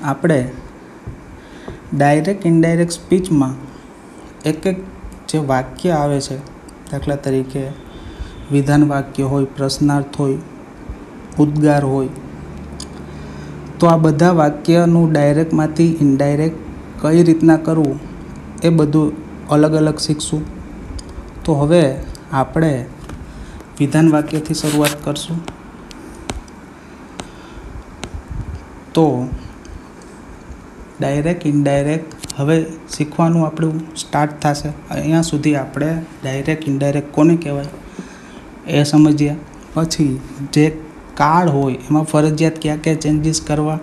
આપણે direct indirect સ્પીચમાં એક જે વાક્ય આવે છે, દાખલા તરીકે વિધાન વાક્ય હોય, પ્રશ્નાર્થ હોય, ઉદ્ગાર હોય, તો આ બધા વાક્યનું ડાયરેક્ટમાંથી ઇનડાયરેક્ટ કઈ રીતના કરવું એ બધું અલગ અલગ શીખશું. તો હવે આપણે વિધાન વાક્યથી શરૂઆત કરશું. તો ડાયરેક્ટ ઇનડાયરેક્ટ હવે શીખવાનું આપણું સ્ટાર્ટ થશે. અહીંયા સુધી આપણે ડાયરેક્ટ ઇનડાયરેક્ટ કોને કહેવાય એ સમજ્યા. પછી જે કાળ હોય એમાં ફરજિયાત ક્યાં ક્યાં ચેન્જીસ કરવા,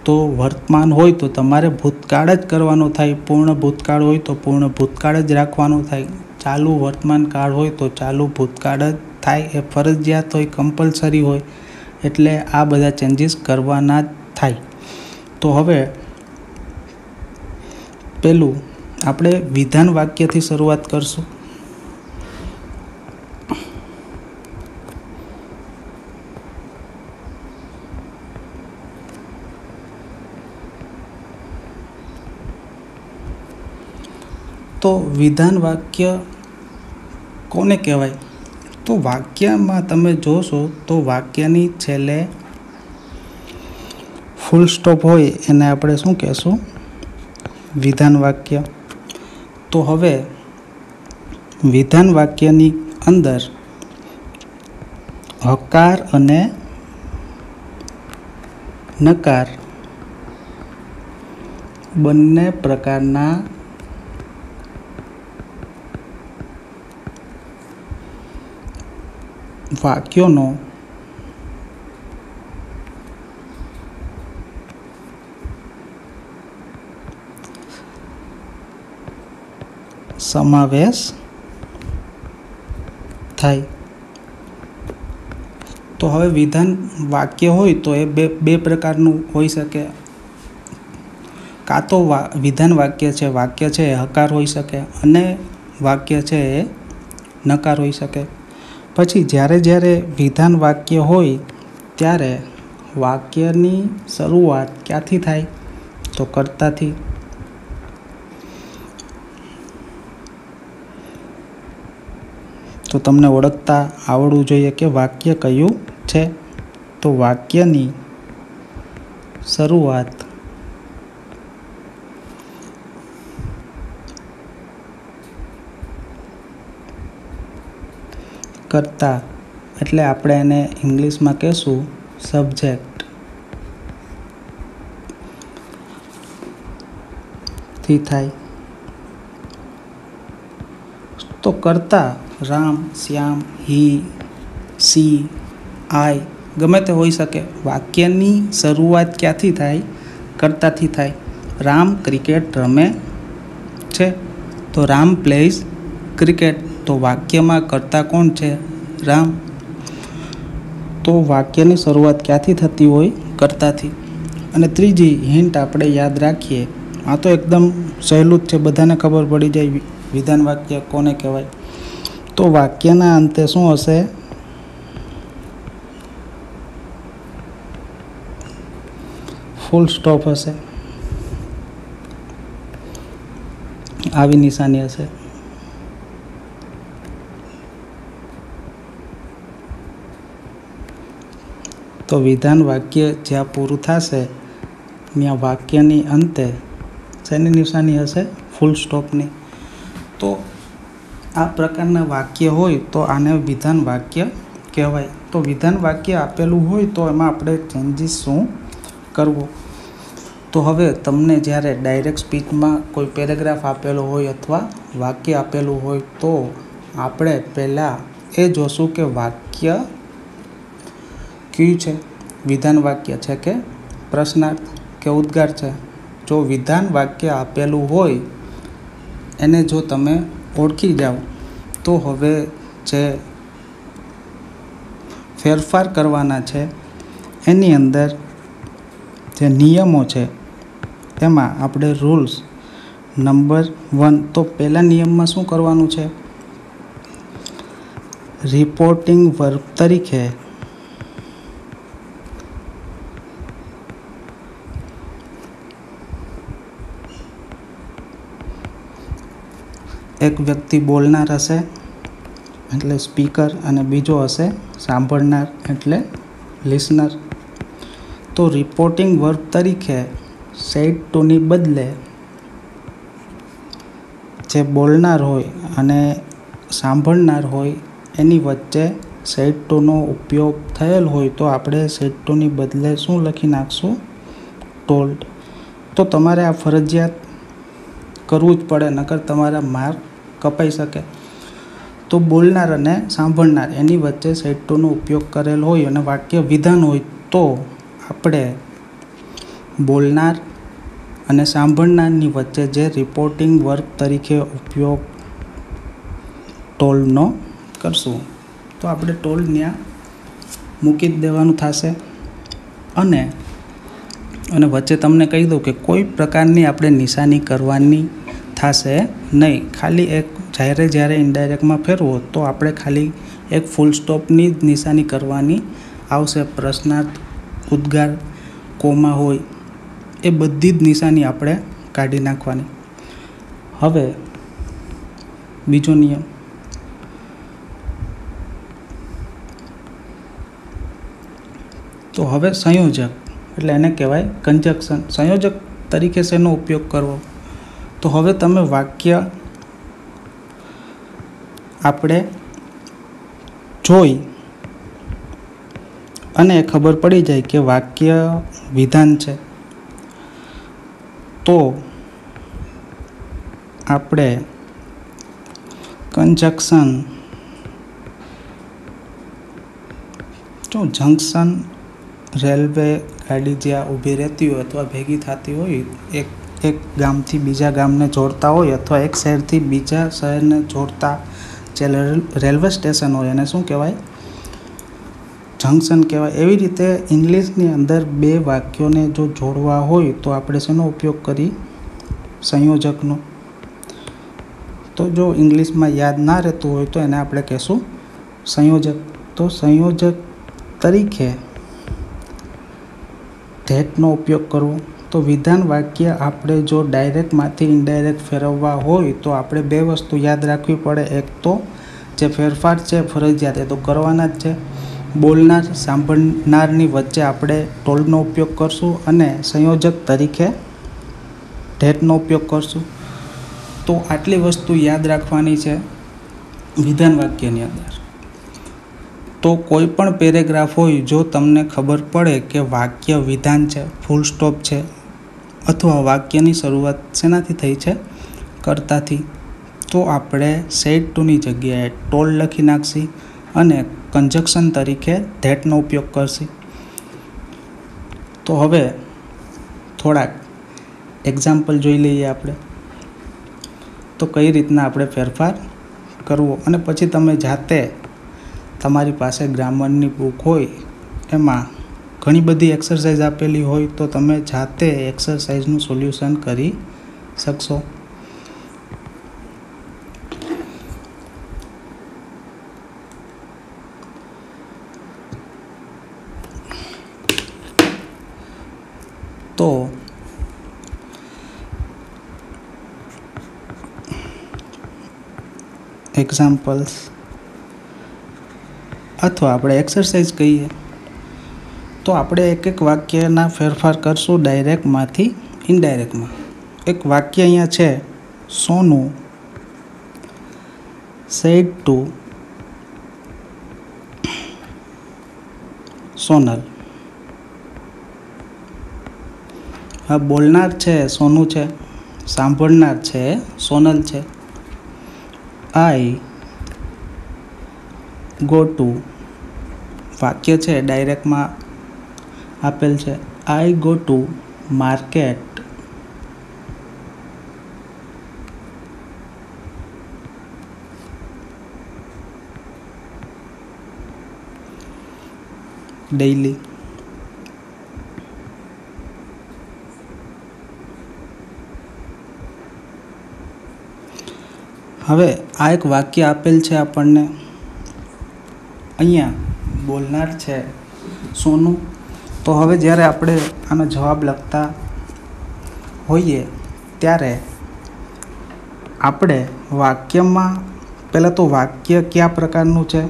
તો વર્તમાન હોય તો તમારે ભૂતકાળ જ કરવાનો થાય, પૂર્ણ ભૂતકાળ હોય તો પૂર્ણ ભૂતકાળ જ રાખવાનો થાય, ચાલુ વર્તમાન કાળ હોય તો ચાલુ ભૂતકાળ જ થાય, એ ફરજિયાત હોય, કમ્પલસરી હોય, એટલે આ બધા ચેન્જીસ કરવાના જ થાય. તો હવે પહેલું આપણે વિધાન વાક્યથી શરૂઆત કરશું. તો વિધાન વાક્ય કોને કહેવાય? તો વાક્યમાં તમે જોશો તો વાક્યની છેલ્લે ફૂલ સ્ટોપ હોય એને આપણે શું કહેશું? વિધાન વાક્ય. તો હવે વિધાન વાક્યની અંદર હકાર અને નકાર બંને પ્રકારના વાક્યોનો સમાવેશ થાય. તો હવે વિધાન વાક્ય હોય તો એ બે પ્રકારનું હોઈ શકે. કાં તો વિધાન વાક્ય છે એ હકાર હોઈ શકે અને વાક્ય છે એ નકાર હોઈ શકે. પછી જ્યારે વિધાન વાક્ય હોય ત્યારે વાક્યની શરૂઆત ક્યાંથી થાય? તો કર્તાથી. તો તમને ઓળખતા આવડવું જોઈએ કે વાક્ય કયું છે. તો વાક્યની શરૂઆત કર્તા, એટલે આપણે એને ઇંગ્લિશમાં કહેશું સબ્જેક્ટ થી થાય. તો કર્તા રામ, શ્યામ, હી, સી, આઈ ગમે તે હોઈ શકે. વાક્યની શરૂઆત ક્યાંથી થાય? કર્તાથી થાય. રામ ક્રિકેટ રમે છે, તો રામ પ્લેઝ ક્રિકેટ. તો વાક્યમાં કર્તા કોણ છે? રામ. તો વાક્યની શરૂઆત ક્યાંથી થતી હોય? કર્તાથી. અને ત્રીજી હિન્ટ આપણે યાદ રાખીએ. આ તો એકદમ સહેલું જ છે, બધાને ખબર પડી જાય વિધાન વાક્ય કોને કહેવાય. તો વાક્યના અંતે શું હશે? ફૂલ સ્ટોપ હશે, આવી નિશાની હશે. તો વિધાન વાક્ય જ્યાં પૂરું થશે ત્યાં વાક્યની અંતે શેની નિશાની હશે? ફૂલ સ્ટોપની. તો આ પ્રકારના વાક્ય હોય તો આને વિધાન વાક્ય કહેવાય. તો વિધાન વાક્ય આપેલું હોય તો એમાં આપણે ચેન્જીસ શું કરવું? તો હવે તમને જ્યારે ડાયરેક્ટ સ્પીચમાં કોઈ પેરેગ્રાફ આપેલો હોય અથવા વાક્ય આપેલું હોય તો આપણે પહેલાં એ જોશું કે વાક્ય કયું છે? વિધાન વાક્ય છે કે પ્રશ્નાર્થ કે ઉદ્ગાર છે? જો વિધાન વાક્ય આપેલું હોય એને જો તમે ઓળખી જાઓ તો હવે જે ફેરફાર કરવાના છે એની અંદર જે નિયમો છે એમાં આપણે રૂલ્સ નંબર 1. તો પહેલા નિયમમાં શું કરવાનું છે? રિપોર્ટિંગ વર્બ તરીકે એક વ્યક્તિ બોલનાર હશે એટલે સ્પીકર અને બીજો હશે સાંભળનાર એટલે લિસનર. તો રિપોર્ટિંગ વર્બ તરીકે સેડ ટુની બદલે જે બોલનાર હોય અને સાંભળનાર હોય એની વચ્ચે સેડ ટુનો ઉપયોગ થયેલ હોય તો આપણે સેડ ટુની બદલે શું લખી નાખશું? ટોલ્ડ. તો તમારે આ ફરજિયાત કરવું જ પડે, નકર તમારા માર્ક કપાઈ શકે. તો બોલનાર અને સાંભળનાર એની વચ્ચે સેડ ટુનો ઉપયોગ કરેલ હોય અને વાક્ય વિધાન હોય તો આપણે બોલનાર અને સાંભળનારની વચ્ચે જે રિપોર્ટિંગ વર્બ તરીકે ઉપયોગ ટોલ્ડનો કરશું. તો આપણે ટોલ્ડ ત્યાં મૂકી જ દેવાનું થશે. અને વચ્ચે તમને કહી દઉં કે કોઈ પ્રકારની આપણે નિશાની કરવાની થશે નહીં. ખાલી એક જ્યારે ઇનડાયરેક્ટમાં ફેરવો તો આપણે ખાલી એક ફૂલ સ્ટોપની જ નિશાની કરવાની આવશે. પ્રશ્નાર્થ, ઉદ્ગાર, કોમા હોય એ બધી જ નિશાની આપણે કાઢી નાખવાની. હવે બીજો નિયમ, તો હવે સંયોજક એટલે એને કહેવાય કંજક્શન. સંયોજક તરીકે શેનો ઉપયોગ કરવો? તો હવે તમે વાક્ય આપણે જોઈ અને ખબર પડી જાય કે વાક્ય વિધાન છે તો આપણે કંજક્શન, જો જંકશન રેલવે ગાડી જ્યાં ઊભી રહેતી હોય અથવા ભેગી થતી હોય, એક ગામથી બીજા ગામને જોડતા હોય અથવા એક શહેરથી બીજા શહેરને જોડતા જે રેલવે સ્ટેશન હોય એને શું કહેવાય? જંકશન કહેવાય. એવી રીતે ઇંગ્લિશની અંદર બે વાક્યોને જો જોડવા હોય તો આપણે શેનો ઉપયોગ કરી? સંયોજકનો. તો જો ઇંગ્લિશમાં યાદ ના રહેતું હોય તો એને આપણે કહેશું સંયોજક. તો સંયોજક તરીકે ધેટનો ઉપયોગ કરવો. તો વિધાન વાક્ય આપણે જો ડાયરેક્ટમાંથી ઇનડાયરેક્ટ ફેરવવા હોય તો આપણે બે વસ્તુ યાદ રાખવી પડે. એક તો જે ફેરફાર છે ફરજિયાત એ તો કરવાના જ છે. બોલનાર સાંભળનારની વચ્ચે આપણે ટોલ્ડનો ઉપયોગ કરશું અને સંયોજક તરીકે ધેટનો ઉપયોગ કરશું. તો આટલી વસ્તુ યાદ રાખવાની છે વિધાન વાક્યની અંદર. તો કોઈ પણ પેરેગ્રાફ હોય, જો તમને ખબર પડે કે વાક્ય વિધાન છે, ફૂલ સ્ટોપ છે અથવા વાક્યની શરૂઆત શેનાથી થઈ છે? કર્તાથી, તો આપણે સેડ ટુની જગ્યાએ ટોલ્ડ લખી નાખશી અને કંજક્શન તરીકે ધેટનો ઉપયોગ કરશી. તો હવે થોડાક એક્ઝામ્પલ જોઈ લઈએ આપણે, તો કઈ રીતના આપણે ફેરફાર કરવો. અને પછી તમે જાતે તમારી પાસે ગ્રામરની બુક હોય એમાં ઘણી બધી એક્સરસાઇઝ આપેલી હોય તો તમે જાતે એક્સરસાઇઝનું સોલ્યુશન કરી શકશો. તો એક્ઝામ્પલ્સ અથવા આપણે એક્સરસાઇઝ કહીએ તો આપણે એક વાક્યના ફેરફાર કરશું ડાયરેક્ટમાંથી ઇનડાયરેક્ટમાં. એક વાક્ય અહીંયા છે, સોનું સેડ ટુ સોનલ. હા, બોલનાર છે સોનું છે, સાંભળનાર છે સોનલ છે. આઈ ગો ટુ, વાક્ય છે ડાયરેક્ટમાં આપેલ છે, I go to market daily. હવે આ એક વાક્ય આપેલ છે આપણને, અહીંયા બોલનાર છે સોનું. તો હવે જ્યારે આપણે આનો જવાબ લખતા હોઈએ ત્યારે આપણે વાક્યમાં પહેલાં તો વાક્ય કયા પ્રકારનું છે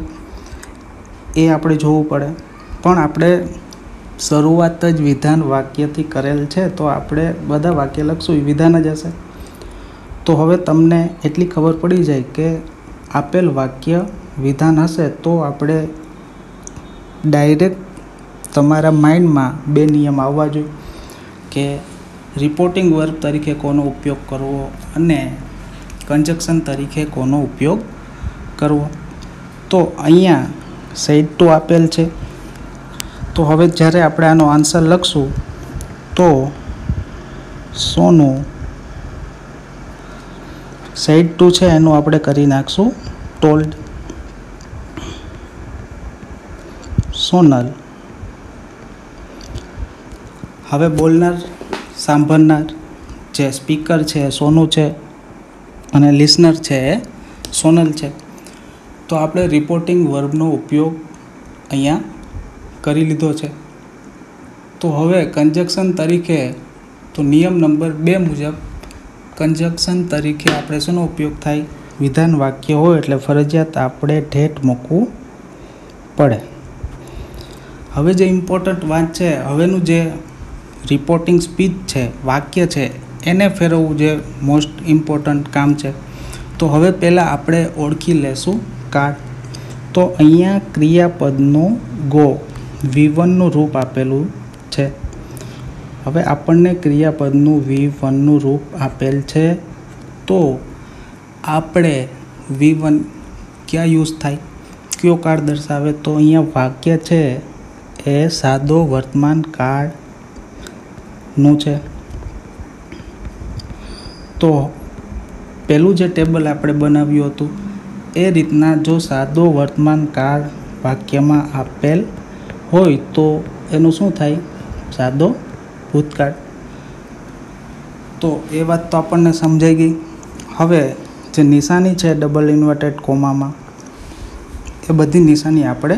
એ આપણે જોવું પડે, પણ આપણે શરૂઆત જ વિધાન વાક્યથી કરેલ છે, તો આપણે બધા વાક્ય લખશું એ વિધાન જ હશે. તો હવે તમને એટલી ખબર પડી જાય કે આપેલ વાક્ય વિધાન હશે તો આપણે ડાયરેક્ટ તમારા માઇન્ડમાં બે નિયમ આવવા જોઈએ કે રિપોર્ટિંગ વર્બ તરીકે કોનો ઉપયોગ કરવો અને કન્જક્શન તરીકે કોનો ઉપયોગ કરવો. તો અહીંયા સાઈડ ટુ આપેલ છે. તો હવે જ્યારે આપણે આનો આન્સર લખશું તો સોનું સાઈડ ટુ છે એનું આપણે કરી નાખશું ટોલ્ડ. સોનલ. હવે બોલનાર સાંભળનાર જે સ્પીકર છે એ સોનું છે અને લિસનર છે એ સોનલ છે. તો આપણે રિપોર્ટિંગ વર્બનો ઉપયોગ અહીંયા કરી લીધો છે. તો હવે કન્જક્શન તરીકે તો નિયમ નંબર 2 મુજબ કન્જક્શન તરીકે આપણે શેનો ઉપયોગ થાય? વિધાન વાક્ય હોય એટલે ફરજિયાત આપણે ઠેઠ મૂકવું પડે. હવે જે ઇમ્પોર્ટન્ટ વાત છે, હવેનું જે રિપોર્ટિંગ સ્પીચ છે, વાક્ય છે, એને ફેરવવું જે મોસ્ટ ઇમ્પોર્ટન્ટ કામ છે. તો હવે પહેલાં આપણે ઓળખી લેશું કાર્ડ. તો અહીંયા ક્રિયાપદનું ગો V1નું રૂપ આપેલું છે. હવે આપણને ક્રિયાપદનું V1નું રૂપ આપેલ છે, તો આપણે V1 ક્યાં યુઝ થાય, કયો કાળ દર્શાવે? તો અહીંયા વાક્ય છે એ સાદો વર્તમાન કાળનું છે. તો પહેલું જે ટેબલ આપણે બનાવ્યું હતું એ રીતના જો સાદો વર્તમાન કાળ વાક્યમાં આપેલ હોય તો એનું શું થાય? સાદો ભૂતકાળ. તો એ વાત તો આપણને સમજાઈ ગઈ. હવે જે નિશાની છે ડબલ ઇન્વર્ટેડ કોમામાં, એ બધી નિશાની આપણે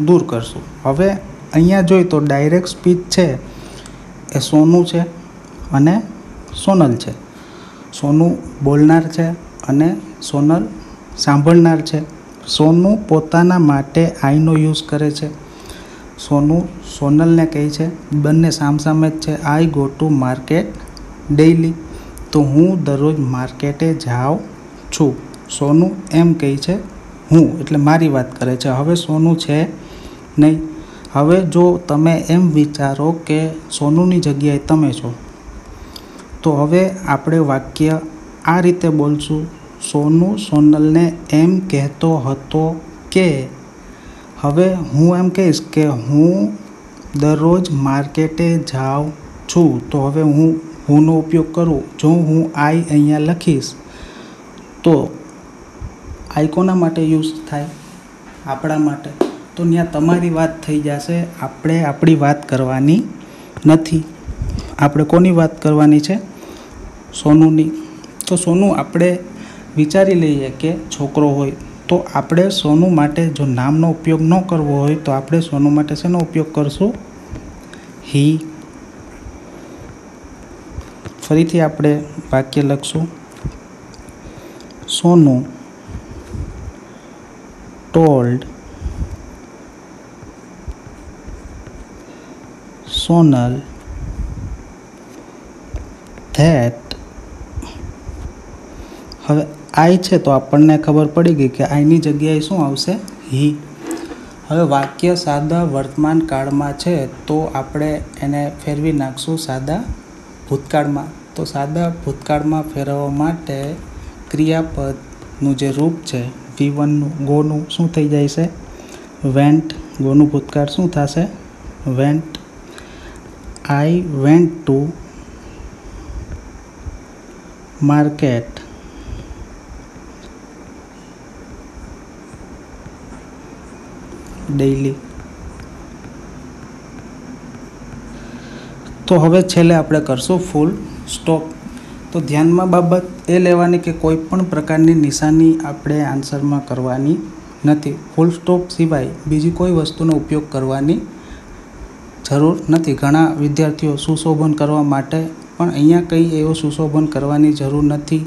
દૂર કરશું. હવે અહીંયા જોઈએ તો ડાયરેક્ટ સ્પીચ છે એ સોનું છે અને સોનલ છે. સોનું બોલનાર છે અને સોનલ સાંભળનાર છે. સોનું પોતાના માટે આઈનો યુઝ કરે છે. સોનું સોનલને કહે છે, બંને સામસામે જ છે. I go to market daily. તો હું દરરોજ માર્કેટે જાઉં છું. સોનું એમ કહે છે હું, એટલે મારી વાત કરે છે. હવે સોનું છે નહીં. હવે જો તમે એમ વિચારો કે સોનુની જગ્યાએ તમે છો, તો હવે આપણે વાક્ય આ રીતે બોલશું. સોનું સોનલને એમ કહેતો હતો કે, હવે હું એમ કહીશ કે હું દરરોજ માર્કેટે જાઉં છું. તો હવે હુંનો ઉપયોગ કરું. જો હું આઈ અહીંયા લખીશ તો આઈ કોના માટે યુઝ થાય? આપણા માટે. તો ત્યાં તમારી વાત થઈ જશે. આપણે આપણી વાત કરવાની નથી. આપણે કોની વાત કરવાની છે? સોનુની. તો સોનું આપણે વિચારી લઈએ કે છોકરો હોય તો આપણે સોનું માટે જો નામનો ઉપયોગ ન કરવો હોય તો આપણે સોનું માટે શેનો ઉપયોગ કરશું? હી. ફરીથી આપણે વાક્ય લખશું. સોનું ટોલ્ડ સોનલ ધેટ. હવે આઈ છે તો આપણને ખબર પડી ગઈ કે આઈની જગ્યાએ શું આવશે? હી. હવે વાક્ય સાદા વર્તમાન કાળમાં છે તો આપણે એને ફેરવી નાખશું સાદા ભૂતકાળમાં. તો સાદા ભૂતકાળમાં ફેરવવા માટે ક્રિયાપદનું જે રૂપ છે V1નું ગોનું શું થઈ જાય છે? વેન્ટ. ગોનું ભૂતકાળ શું થશે? Vent. I went to market daily. તો હવે છેલ્લે આપણે કરશું ફૂલ સ્ટોપ. તો ધ્યાનમાં બાબત એ લેવાની કે કોઈ પણ પ્રકારની નિશાની આપણે આન્સરમાં કરવાની નથી. ફૂલ સ્ટોપ સિવાય બીજી કોઈ વસ્તુનો ઉપયોગ કરવાની જરૂર નથી. ઘણા વિદ્યાર્થીઓ સુશોભન કરવા માટે પણ અહીંયા કંઈ એવું સુશોભન કરવાની જરૂર નથી.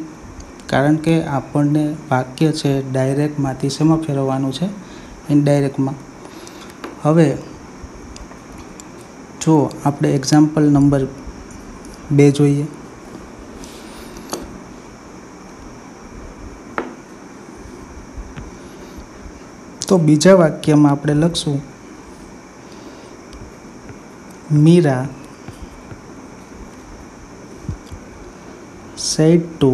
કારણ કે આપણને વાક્ય છે ડાયરેક્ટમાંથી શેમાં ફેરવવાનું છે, ઇનડાયરેક્ટમાં. હવે જો આપણે એક્ઝામ્પલ નંબર 2 જોઈએ. તો બીજા વાક્યમાં આપણે લખશું Meera said to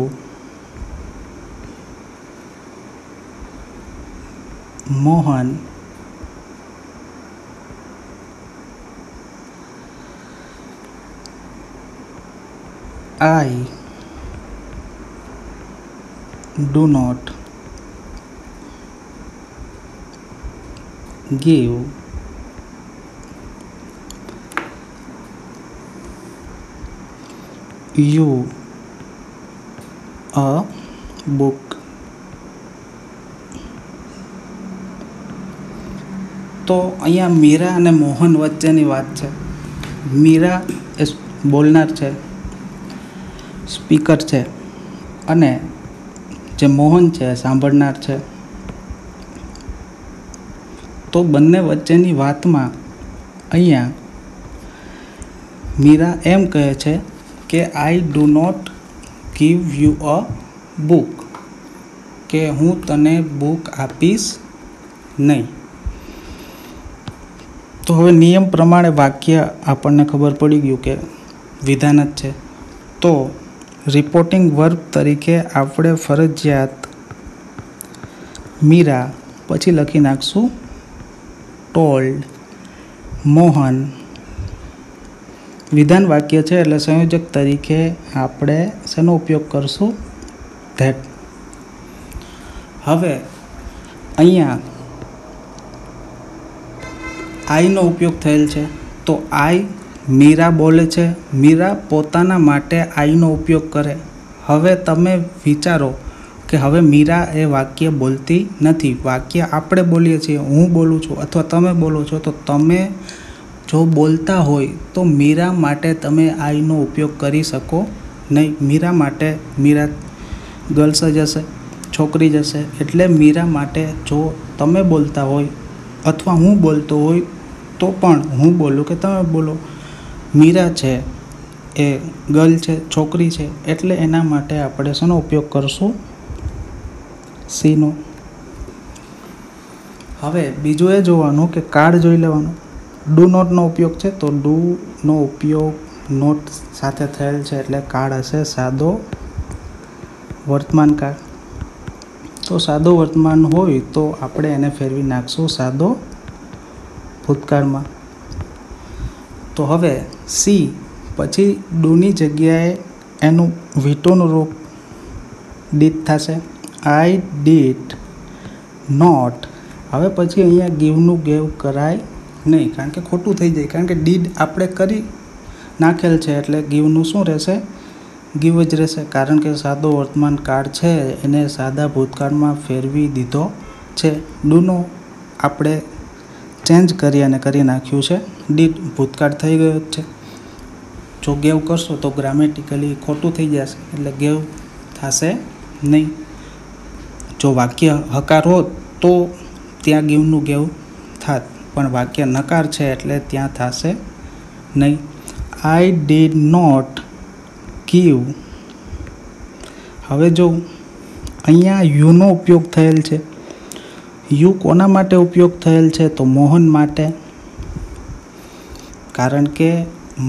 Mohan I do not give you a book. તો અહીંયા મીરા અને મોહન વચ્ચેની વાત છે. મીરા એ બોલનાર છે, સ્પીકર છે, અને જે મોહન છે સાંભળનાર છે. તો બંને વચ્ચેની વાતમાં અહીંયા મીરા એમ કહે છે કે I do not give you a book, કે હું તને બુક આપીશ નહીં. તો હવે નિયમ પ્રમાણે વાક્ય આપણને ખબર પડી ગયું કે વિધાન જ છે. તો રિપોર્ટિંગ વર્બ તરીકે આપણે ફરજિયાત મીરા પછી લખી નાખશું ટોલ્ડ મોહન. વિધાન વાક્ય છે એટલે સંયોજક તરીકે આપણે શેનો ઉપયોગ કરશું? ધેટ. હવે અહીંયા આઈનો ઉપયોગ થયેલ છે. તો આઈ મીરા બોલે છે, મીરા પોતાના માટે આઈનો ઉપયોગ કરે. હવે તમે વિચારો કે હવે મીરા એ વાક્ય બોલતી નથી. વાક્ય આપણે બોલીએ છીએ, હું બોલું છું અથવા તમે બોલો છો. તો તમે જો બોલતા હોય તો મીરા માટે તમે આઈનો ઉપયોગ કરી શકો નહીં. મીરા માટે મીરા ગર્લ્સ જ હશે, છોકરી જ હશે. એટલે મીરા માટે જો તમે બોલતા હોય અથવા હું બોલતો હોય તો પણ હું બોલું કે તમે બોલો, મીરા છે એ ગર્લ છે, છોકરી છે, એટલે એના માટે આપણે શેનો ઉપયોગ કરશું? સીનો. હવે બીજું એ જોવાનું કે કાર્ડ જોઈ લેવાનું. ડુ નોટનો ઉપયોગ છે તો ડુનો ઉપયોગ નોટ સાથે થયેલ છે એટલે કાર્ડ હશે સાદો વર્તમાન કાળ. તો સાદો વર્તમાન હોય તો આપણે એને ફેરવી નાખશું સાદો ભૂતકાળમાં. તો હવે સી પછી ડુની જગ્યાએ એનું વીટોનું રૂપ ડીડ થશે. I did not. હવે પછી અહીંયા ગીવનું ગેવ કરાય નહીં, કારણ કે ખોટું થઈ જાય. કારણ કે ડીડ આપણે કરી નાખેલ છે એટલે ગીવનું શું રહેશે? ગીવ જ રહેશે. કારણ કે સાદો વર્તમાન કાળ છે એને સાદા ભૂતકાળમાં ફેરવી દીધો છે. ડુનો આપણે ચેન્જ કરી અને કરી નાખ્યું છે. ડીડ ભૂતકાળ થઈ ગયો જ છે. જો ગેવ કરશો તો ગ્રામેટિકલી ખોટું થઈ જશે એટલે ગેવ થશે નહીં. જો વાક્ય હકાર હોત તો ત્યાં ગીવનું ગેવ થાત, પણ વાક્ય નકાર છે એટલે ત્યાં થશે નહીં. I did not give. હવે જો અહીંયા યુનો ઉપયોગ થયેલ છે. યુ કોના માટે ઉપયોગ થયેલ છે? તો મોહન માટે. કારણ કે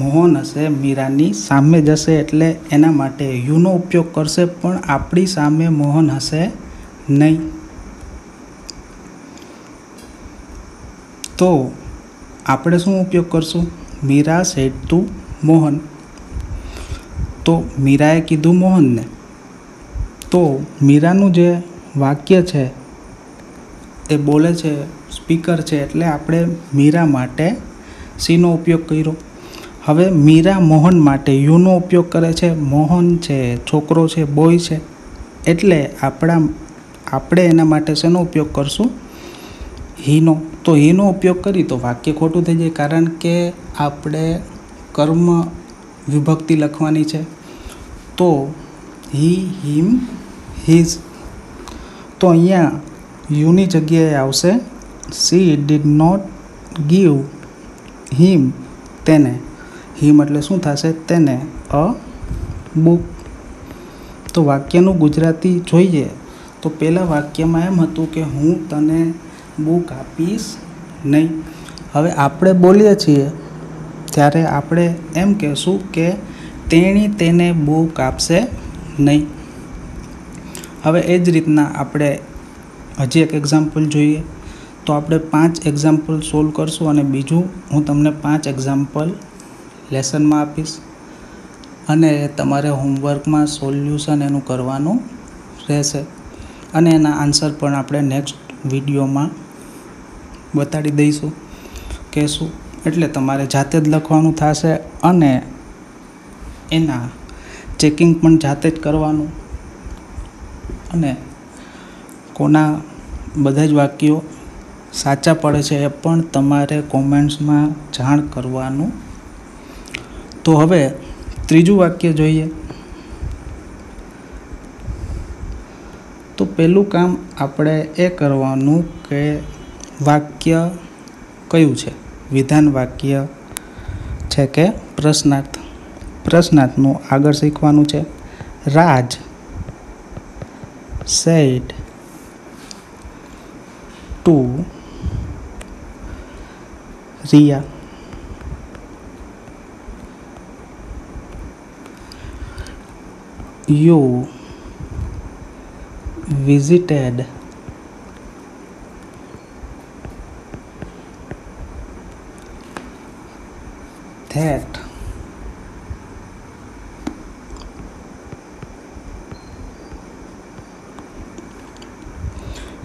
મોહન હશે મીરાની સામે જશે એટલે એના માટે યુનો ઉપયોગ કરશે, પણ આપણી સામે મોહન હશે નહીં. તો આપણે શું ઉપયોગ કરશું? Meera said to Mohan. તો મીરાએ કીધું મોહનને. તો મીરાનું જે વાક્ય છે એ બોલે છે, સ્પીકર છે, એટલે આપણે મીરા માટે સીનો ઉપયોગ કર્યો. હવે મીરા મોહન માટે યુનો ઉપયોગ કરે છે. મોહન છે છોકરો છે, બોય છે, એટલે આપણે એના માટે શેનો ઉપયોગ કરશું? હીનો. તો હીનો ઉપયોગ કરી તો વાક્ય ખોટું થઈ જાય, કારણ કે આપણે કર્મ વિભક્તિ લખવાની છે. તો હી, હિમ, હિઝ. તો અહીંયા યુની જગ્યાએ આવશે she did not give him, તેને. હિમ એટલે શું થશે? તેને. A book. તો વાક્યનું ગુજરાતી જોઈએ તો પહેલાં વાક્યમાં એમ હતું કે હું તને બુક આપીશ નહીં. હવે આપણે બોલીએ છીએ ત્યારે આપણે એમ કહેશું કે તેણી તેને બુક આપશે નહીં. હવે એ જ રીતના આપણે હજી એક એક્ઝામ્પલ જોઈએ તો આપણે 5 એક્ઝામ્પલ સોલ્વ કરશું અને બીજું હું તમને 5 એક્ઝામ્પલ લેસનમાં આપીશ અને તમારે હોમવર્કમાં સોલ્યુશન એનું કરવાનું રહેશે અને એના આન્સર પણ આપણે નેક્સ્ટ વિડીયોમાં બતાડી દઈશું, કહેશું. એટલે તમારે જાતે જ લખવાનું થશે અને એના ચેકિંગ પણ જાતે જ કરવાનું અને કોના બધા જ વાક્યો સાચા પડે છે એ પણ તમારે કોમેન્ટ્સમાં જાણ કરવાનું. તો હવે ત્રીજું વાક્ય જોઈએ. તો પહેલું કામ આપણે એ કરવાનું કે વાક્ય કયું છે, વિધાન વાક્ય છે કે પ્રશ્નાર્થ. પ્રશ્નાર્થનું આગળ શીખવાનું છે. રાજ said to Riya. You visited that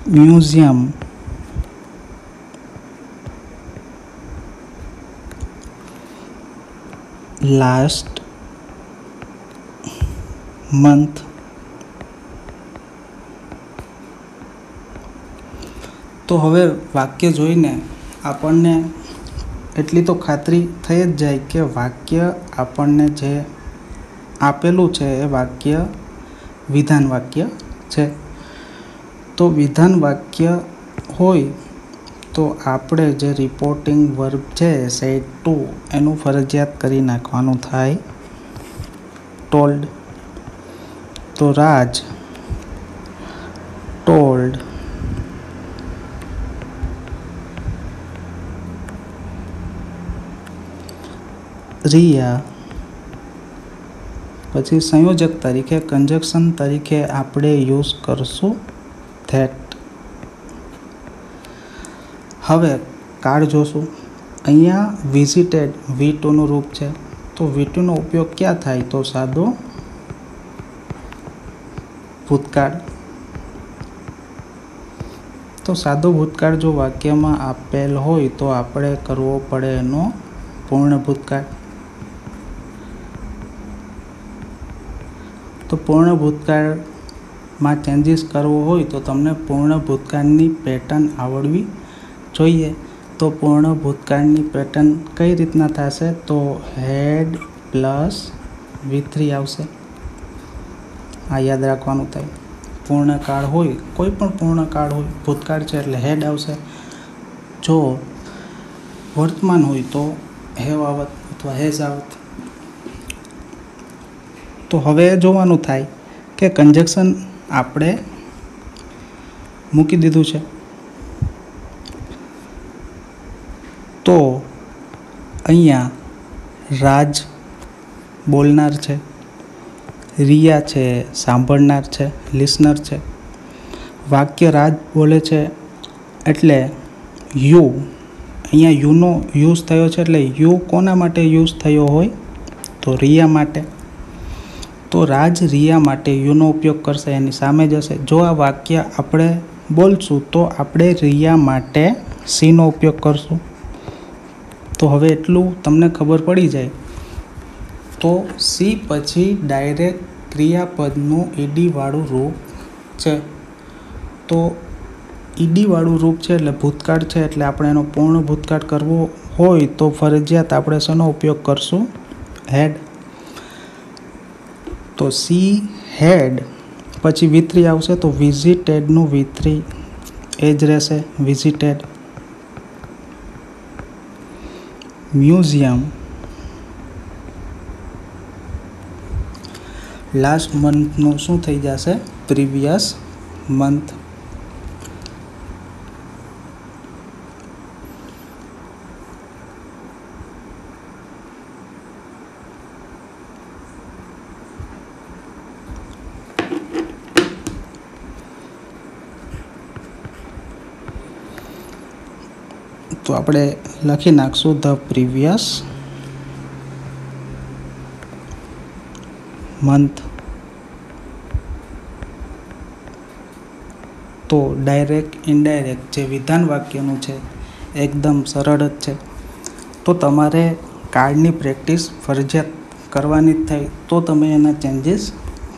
museum last month. તો હવે વાક્ય જોઈને આપણને એટલી તો ખાતરી થઈ જ જાય કે વાક્ય આપણને જે આપેલું છે એ વાક્ય વિધાન વાક્ય છે. તો વિધાન વાક્ય હોય તો આપણે જે રિપોર્ટિંગ વર્બ છે સેડ ટુ એનું ફરજિયાત કરી નાખવાનું થાય ટોલ્ડ. તો રાજ ટોલ્ડ રિયા. પછી સંયોજક તરીકે કંજક્શન તરીકે આપણે યુઝ કરશું ધેટ. હવે કાળ જોશું. અહીંયા વિઝિટેડ V2નું રૂપ છે. તો V2નો ઉપયોગ ક્યાં થાય? તો સાદો ભૂતકાળ. તો સાદો ભૂતકાળ જો વાક્યમાં આપેલ હોય તો આપણે કરવો પડે એનો પૂર્ણ ભૂતકાળ. તો પૂર્ણ ભૂતકાળમાં ચેન્જીસ કરવો હોય તો તમને પૂર્ણ ભૂતકાળની પેટર્ન આવડવી જોઈએ. તો પૂર્ણ ભૂતકાળની પેટર્ન કઈ રીતના થશે? તો હેડ પ્લસ V3 આવશે. આ યાદ રાખવાનું થાય. પૂર્ણકાળ હોય, કોઈ પણ પૂર્ણકાળ હોય, ભૂતકાળ છે એટલે હેડ આવશે. જો વર્તમાન હોય તો હેવ આવત અથવા હેઝ આવત. તો હવે જોવાનું થાય કે કંજક્શન આપણે મૂકી દીધું છે. તો અહીંયા રાજ બોલનાર છે, રિયા છે સાંભળનાર છે, લિસનર છે. વાક્ય રાજ બોલે છે એટલે યુ, અહીંયા યુનો યુઝ થયો છે એટલે યુ કોના માટે યુઝ થયો હોય? તો રિયા માટે. તો રાજ રિયા માટે યુનો ઉપયોગ કરશે, એની સામે જશે. જો આ વાક્ય આપણે બોલશું તો આપણે રિયા માટે સીનો ઉપયોગ કરશું. તો હવે એટલું તમને ખબર પડી જાય. તો સી પછી ડાયરેક્ટ ક્રિયાપદનું ઈડીવાળું રૂપ છે. તો ઈડીવાળું રૂપ છે એટલે ભૂતકાળ છે એટલે આપણે એનો પૂર્ણ ભૂતકાળ કરવો હોય તો ફરજિયાત આપણે શેનો ઉપયોગ કરશું? હેડ. તો સી હેડ પછી V3 આવશે તો વિઝિટેડનું V3 એ જ રહેશે, વિઝિટેડ. મ્યુઝિયમ લાસ્ટ મંથનું શું થઈ જશે? Previous month. તો આપણે લખી નાખશું ધ પ્રીવિયસ મંથ. તો ડાયરેક્ટ ઇનડાયરેક્ટ જે વિધાન વાક્યનું છે એકદમ સરળ જ છે. તો તમારે કાર્ડની પ્રેક્ટિસ ફરજિયાત કરવાની જ થાય, તો તમે એના ચેન્જીસ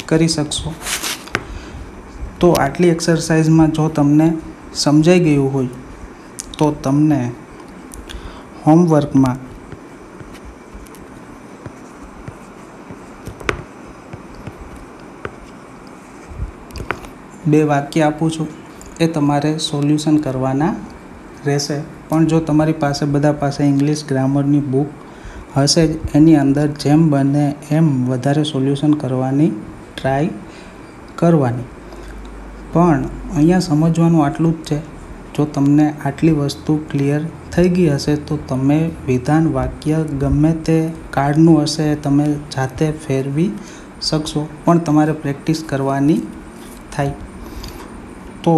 કરી શકશો. તો આટલી એક્સરસાઇઝમાં જો તમને સમજાઈ ગયું હોય તો તમને હોમવર્કમાં બે વાક્ય આપું છું, એ તમારે સોલ્યુશન કરવાના રહેશે. પણ જો તમારી પાસે બધા પાસે ઇંગ્લિશ ગ્રામરની બુક હશે જ, એની અંદર જેમ બને એમ વધારે સોલ્યુશન કરવાની ટ્રાય કરવાની. પણ અહીંયા સમજવાનું આટલું જ છે. જો તમને આટલી વસ્તુ ક્લિયર થઈ ગઈ હશે તો તમે વિધાન વાક્ય ગમે તે કાર્ડનું હશે તમે જાતે ફેરવી શકશો, પણ તમારે પ્રેક્ટિસ કરવાની થાય. તો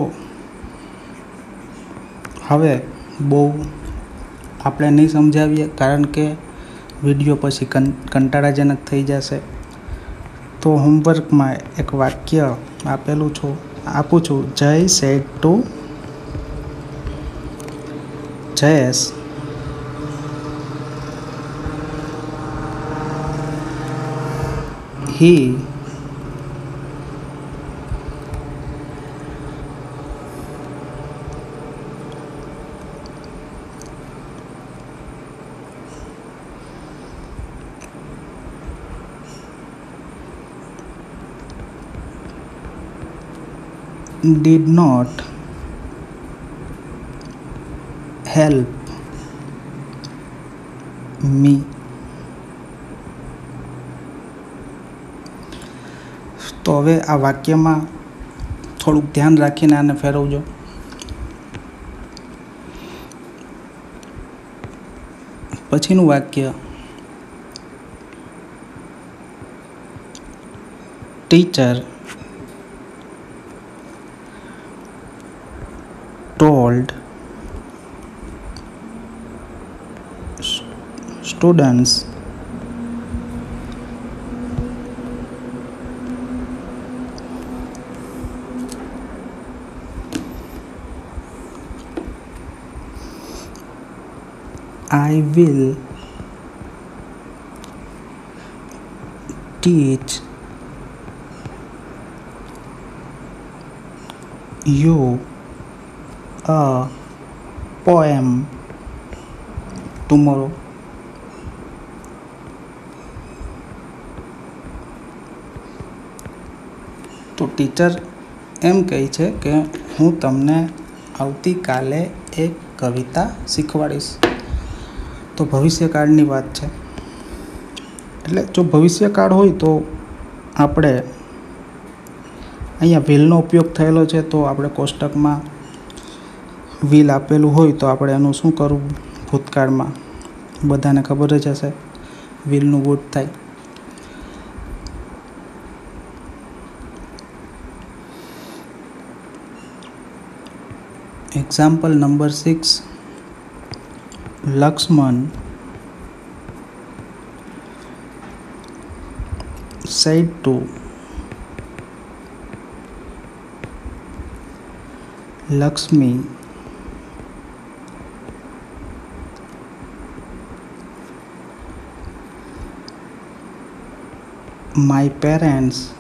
હવે બહુ આપણે નહીં સમજાવીએ, કારણ કે વિડીયો પછી કંટાળાજનક થઈ જશે. તો હોમવર્કમાં એક વાક્ય આપું છું. જય said to Jayesh, he did not help me. તો હવે આ વાક્યમાં થોડુંક ધ્યાન રાખીને આને ફેરવજો. પછીનું વાક્ય, teacher told students I will teach you a poem tomorrow. તો ટીચર એમ કહે છે કે હું તમને આવતીકાલે એક કવિતા શીખવાડીશ. તો ભવિષ્યકાળની વાત છે. એટલે જો ભવિષ્યકાળ હોય તો આપણે અહીંયા વિલનો ઉપયોગ થયેલો છે, તો આપણે કોષ્ટકમાં વિલ આપેલું હોય તો આપણે એનું શું કરવું? ભૂતકાળમાં બધાને ખબર જ હશે, વિલનું વુડ થાય. Example number 6, Lakshman said to Lakshmi, my parents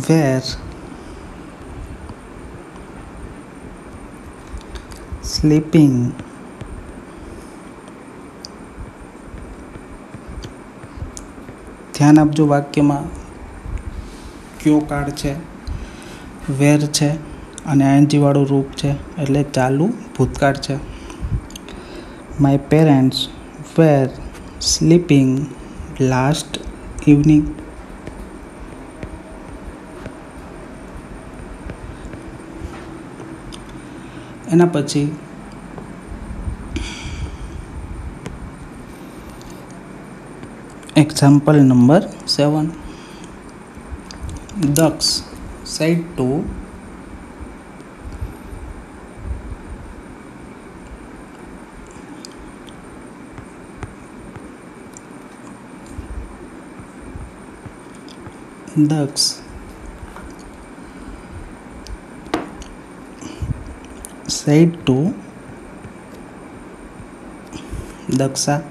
were sleeping ધ્યાન આપજો વાક્યમાં કયો કાળ છે, વેર છે અને આઈએનજી વાળું રૂપ છે એટલે ચાલુ ભૂતકાળ છે. My parents were sleeping last evening. એના પછી example number 7. Daksh said to Daksh said to Daksha.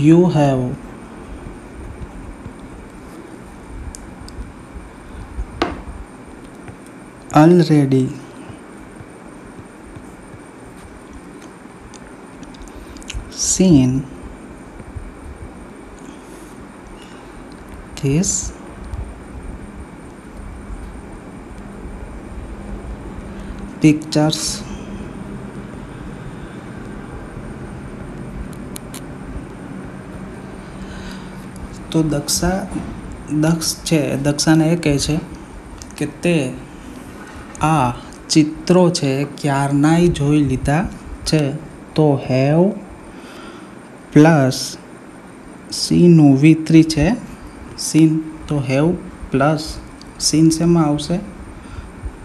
You have already seen these pictures. તો દક્ષ છે દક્ષાને એ કહે છે કે તે આ ચિત્રો છે ક્યારનાય જોઈ લીધા છે. તો હેવ પ્લસ સીનું V3 છે સીન, તો હેવ પ્લસ સીન શેમાં આવશે?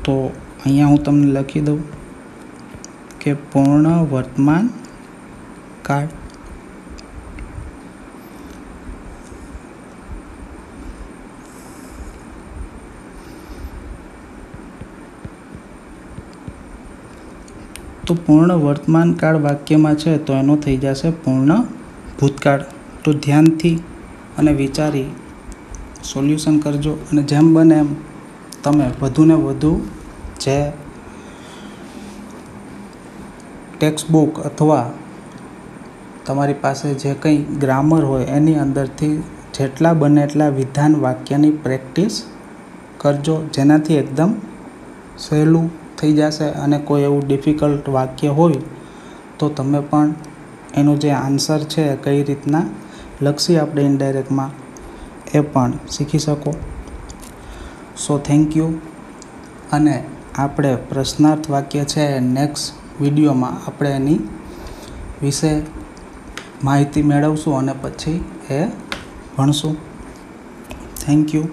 તો અહીંયા હું તમને લખી દઉં કે પૂર્ણ વર્તમાન કાળ. તો પૂર્ણ વર્તમાન કાળ વાક્યમાં છે તો એનો થઈ જશે પૂર્ણ ભૂતકાળ. તો ધ્યાનથી અને વિચારી સોલ્યુશન કરજો અને જેમ બને એમ તમે વધુને વધુ જે ટેક્સ્ટ બુક અથવા તમારી પાસે જે કંઈ ગ્રામર હોય એની અંદરથી જેટલા બને એટલા વિધાન વાક્યની પ્રેક્ટિસ કરજો, જેનાથી એકદમ સહેલું થઈ જશે. અને કોઈ એવું ડિફિકલ્ટ વાક્ય હોય તો તમે પણ એનો જે આન્સર છે કઈ રીતના લખી આપણે ઇનડાયરેક્ટમાં એ પણ શીખી શકો. So thank you. અને આપણે પ્રશ્નાર્થ વાક્ય છે નેક્સ્ટ વિડીયોમાં આપણે એની વિશે માહિતી મેળવશું અને પછી એ ભણશું. Thank you.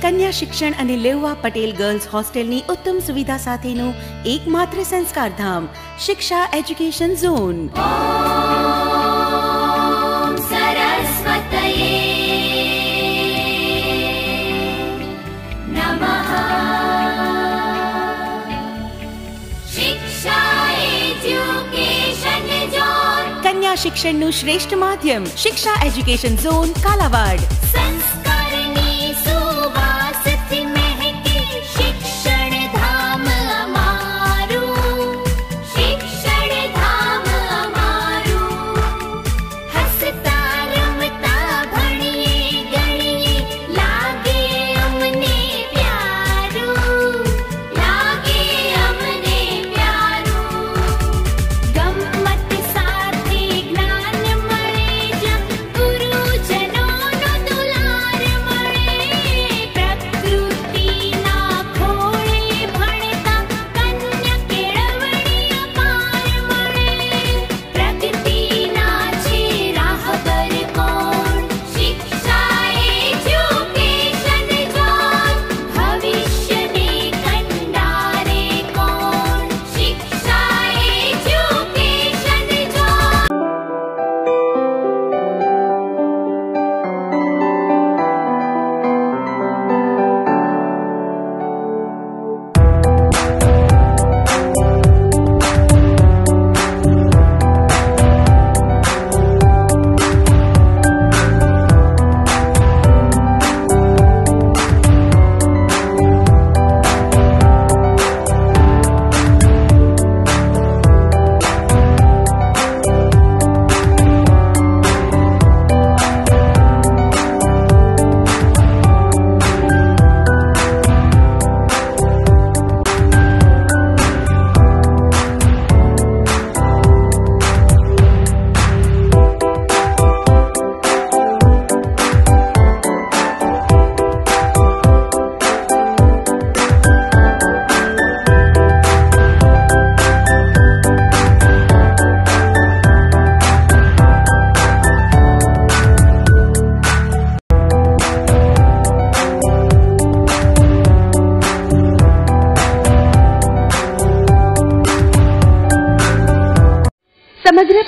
કન્યા શિક્ષણ અને લેઉવા પટેલ ગર્લ્સ હોસ્ટેલની ઉત્તમ સુવિધા સાથેનું એકમાત્ર સંસ્કાર ધામ શિક્ષા એજ્યુકેશન ઝોન. ઓમ સરસ્વતયે નમઃ. શિક્ષા એજ્યુકેશન ઝોન. કન્યા શિક્ષણનું શ્રેષ્ઠ માધ્યમ શિક્ષા એજ્યુકેશન ઝોન કાલાવાડ. સંસ્કારની સુવાસથી મહેકે શિક્ષણ ધામ અમારું. શિક્ષણ ધામ અમારું. હસતા રમતા ભણીએ ગણીએ લાગે અમને પ્યારું. લાગે અમને પ્યારું. ગમ્મત સાથે જ્ઞાન મળે જ ગુરુજનોનો દુલાર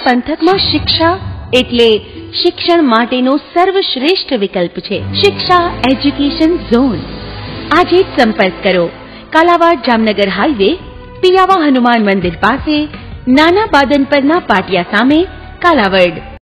પંથકમાં શિક્ષા એટલે શિક્ષણ માટેનો સર્વશ્રેષ્ઠ વિકલ્પ છે. શિક્ષા એજ્યુકેશન ઝોન. આજે જ સંપર્ક કરો. કાલાવાડ જામનગર હાઈવે, પિયાવા હનુમાન મંદિર પાસે, નાના બાદન પરના પાટિયા સામે, કાલાવડ.